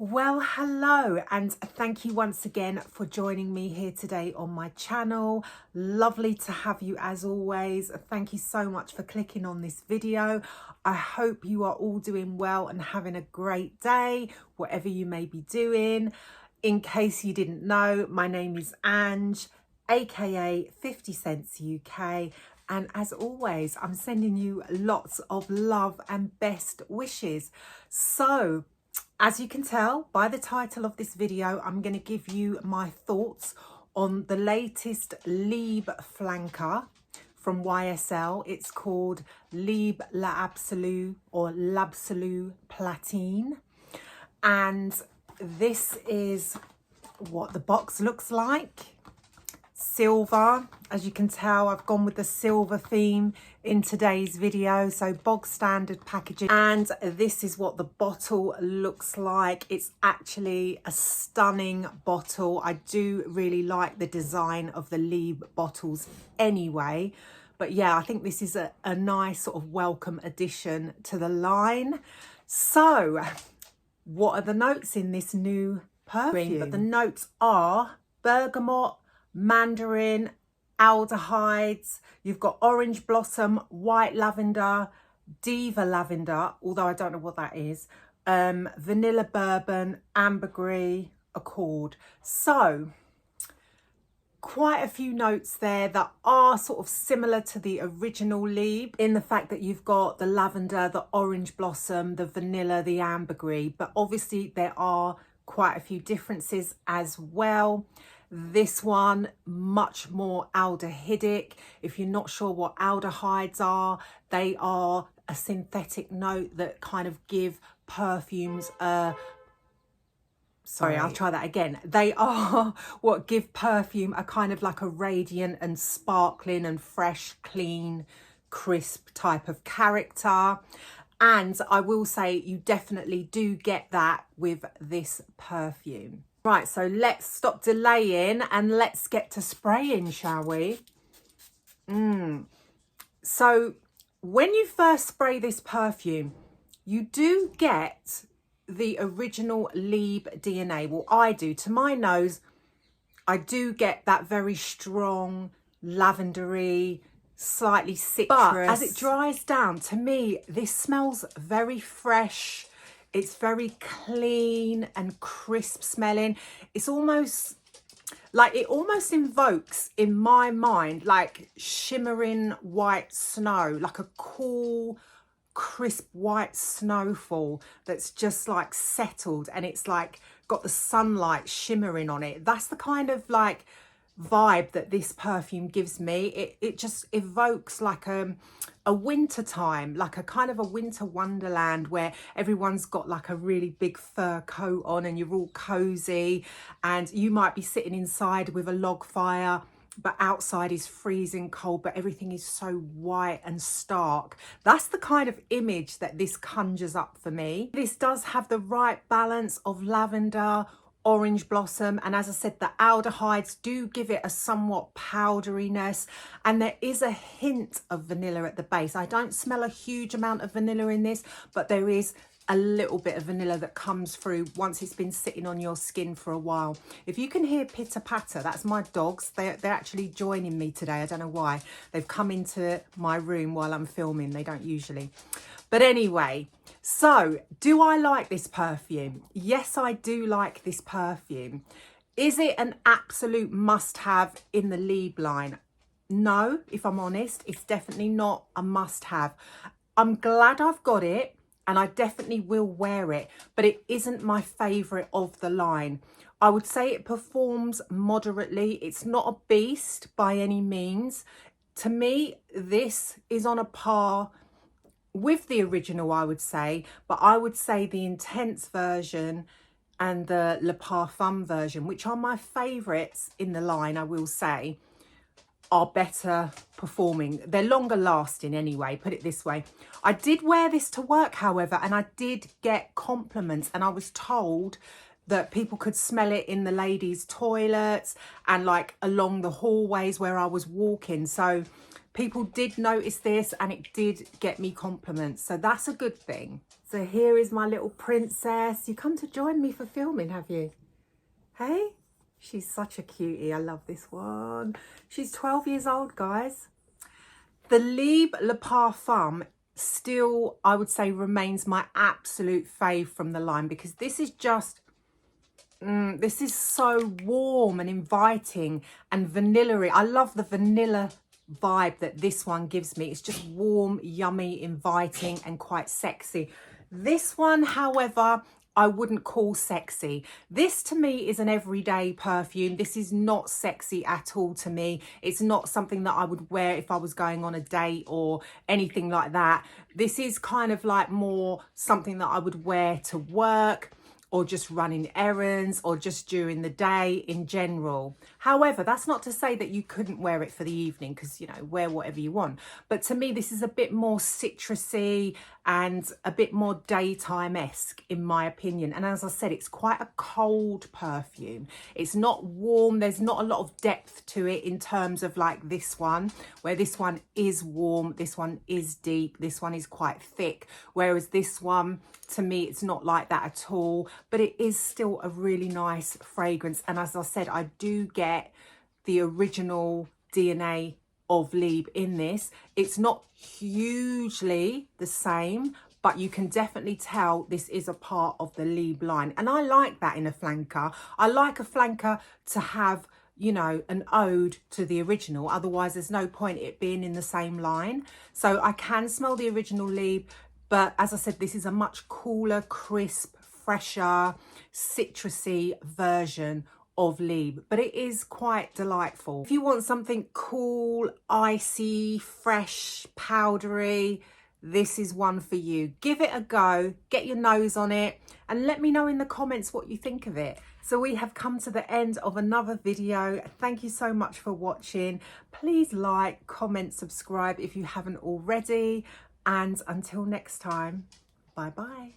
Well, hello, and thank you once again for joining me here today on my channel. Lovely to have you as always. Thank you so much for clicking on this video. I hope you are all doing well and having a great day, whatever you may be doing. In case you didn't know, my name is Ange, aka 50 Cents UK. And as always, I'm sending you lots of love and best wishes. So, as you can tell by the title of this video, I'm going to give you my thoughts on the latest Libre flanker from YSL. It's called Libre L'absolu Platine. And this is what the box looks like. Silver, as you can tell, I've gone with the silver theme in today's video, so bog standard packaging. And this is what the bottle looks like. It's actually a stunning bottle. I do really like the design of the Libre bottles anyway, but yeah, I think this is a nice sort of welcome addition to the line. So what are the notes in this new perfume? But the notes are bergamot, mandarin, aldehydes, you've got orange blossom, white lavender, diva lavender, although I don't know what that is, vanilla bourbon, ambergris, accord. So quite a few notes there that are sort of similar to the original Libre in the fact that you've got the lavender, the orange blossom, the vanilla, the ambergris, but obviously there are quite a few differences as well. This one, much more aldehydic. If you're not sure what aldehydes are, they are a synthetic note that kind of give perfumes a... Sorry, I'll try that again. They are what give perfume a kind of like a radiant and sparkling and fresh, clean, crisp type of character. And I will say you definitely do get that with this perfume. Right, so let's stop delaying and let's get to spraying, shall we? So when you first spray this perfume, you do get the original Libre DNA. Well, I do. To my nose, I do get that very strong, lavendery, slightly citrus. But as it dries down, to me, this smells very fresh. It's very clean and crisp smelling. It's almost like, it almost invokes in my mind like shimmering white snow, like a cool, crisp white snowfall that's just like settled and it's like got the sunlight shimmering on it. That's the kind of like vibe that this perfume gives me. It just evokes like a winter time, like a kind of a winter wonderland where everyone's got like a really big fur coat on and you're all cozy and you might be sitting inside with a log fire, but outside is freezing cold, but everything is so white and stark. That's the kind of image that this conjures up for me. This does have the right balance of lavender, orange blossom, and as I said, the aldehydes do give it a somewhat powderiness, and there is a hint of vanilla at the base. I don't smell a huge amount of vanilla in this, but there is a little bit of vanilla that comes through once it's been sitting on your skin for a while. If you can hear pitter patter, that's my dogs. They're actually joining me today. I don't know why. They've come into my room while I'm filming. They don't usually. But anyway, so do I like this perfume? Yes, I do like this perfume. Is it an absolute must-have in the Libre line? No, if I'm honest, it's definitely not a must-have. I'm glad I've got it and I definitely will wear it, but it isn't my favourite of the line. I would say it performs moderately. It's not a beast by any means. To me, this is on a par with the original, I would say, but I would say the Intense version and the Le Parfum version, which are my favourites in the line, I will say, are better performing. They're longer lasting anyway, put it this way. I did wear this to work, however, and I did get compliments, and I was told that people could smell it in the ladies' toilets and like along the hallways where I was walking. So people did notice this and it did get me compliments. So that's a good thing. So here is my little princess. You come to join me for filming, have you? Hey? She's such a cutie. I love this one. She's 12 years old, guys. The Libre Le Parfum still, I would say, remains my absolute fave from the line, because this is just, this is so warm and inviting and vanilla-y. I love the vanilla vibe that this one gives me. It's just warm, yummy, inviting and quite sexy. This one, however, I wouldn't call sexy. This to me is an everyday perfume. This is not sexy at all to me. It's not something that I would wear if I was going on a date or anything like that. This is kind of like more something that I would wear to work, or just running errands, or just during the day in general. However, that's not to say that you couldn't wear it for the evening, because, you know, wear whatever you want. But to me, this is a bit more citrusy and a bit more daytime-esque, in my opinion. And as I said, it's quite a cold perfume. It's not warm. There's not a lot of depth to it in terms of like this one, where this one is warm, this one is deep, this one is quite thick. Whereas this one, to me, it's not like that at all, but it is still a really nice fragrance. And as I said, I do get the original DNA of Libre in this. It's not hugely the same, but you can definitely tell this is a part of the Libre line. And I like that in a flanker. I like a flanker to have, you know, an ode to the original. Otherwise, there's no point it being in the same line. So I can smell the original Libre, but as I said, this is a much cooler, crisp, fresher, citrusy version of Libre, but it is quite delightful. If you want something cool, icy, fresh, powdery, this is one for you. Give it a go, get your nose on it, and let me know in the comments what you think of it. So we have come to the end of another video. Thank you so much for watching. Please like, comment, subscribe if you haven't already. And until next time, bye-bye.